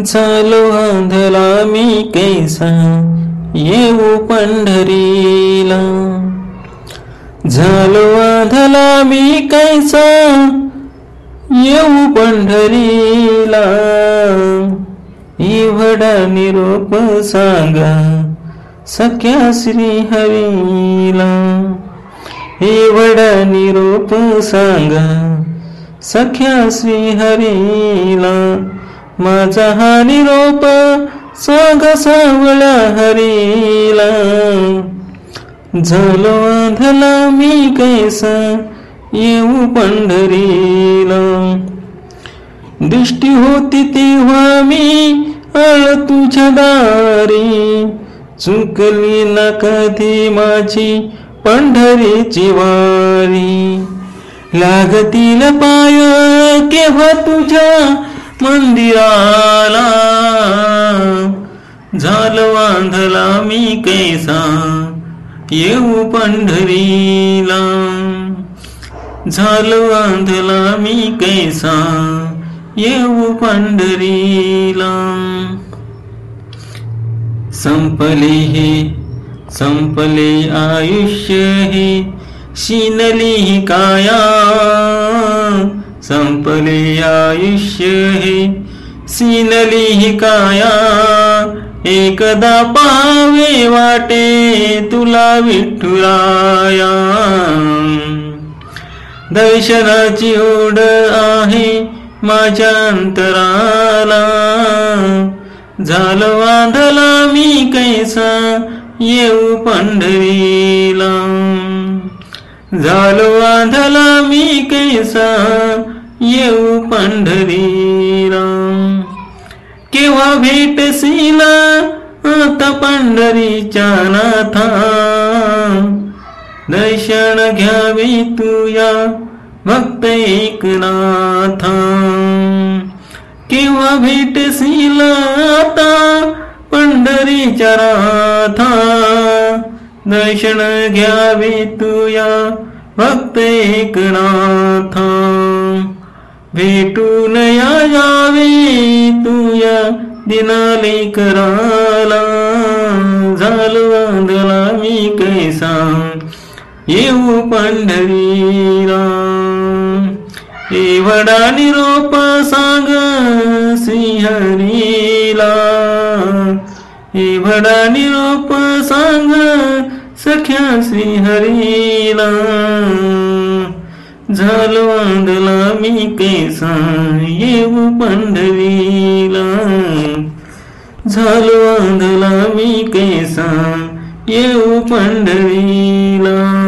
झालो आंधळा मी कैसा येऊ पंढरीला. झालो आंधळा मी कैसा येऊ पंढरीला. एवढा निरोप सांगा सख्या श्री हरीला. एवढा निरोप सांगा सख्या श्री हरीला. माझा हा निरोप सांगा सावळ्या हरीला. झालो आंधळा मी कैसा येऊ पंढरीला. दृष्टी होती तेव्हा मी आळ तुझ्या दारी. चुकली ना कधी माझी पंढरीची वारी. लागतील पाय केव्हा तुझ्या मंदिराला. झालो आंधळा मी कैसा येऊ पंढरीला. झालो आंधळा मी कैसा येऊ पंढरीला. संपले आयुष्य हे शिनली ही काया. संपले आयुष्य हे शिनली ही काया. एकदा पावे वाटे तुला विठुराया. दर्शनाची ओढ आहे माझ्या अंतराला. झालो आंधळा मी कैसा येऊ पंढरीला. झालो आंधळा मी कैसा येऊ पंढरीला. केव्हा भेटशील आता पंढरीच्या नाथा. दर्शन घ्यावे तुया भक्त एकनाथा. केव्हा भेटशील आता पंढरीच्या नाथा. दर्शन घ्यावे तुया भक्त एकनाथा. भेटून यावे तुया दिनाले कराला. झालो आंधळा मी कैसा येऊ पंढरीला. एवढा निरोप सांग श्रीहरीला. एवढा निरोप सांग सख्या श्रीहरीला. झालो आंधळा मी कैसा येऊ पंढरीला. झालो आंधळा मी कैसा येऊ पंढरीला.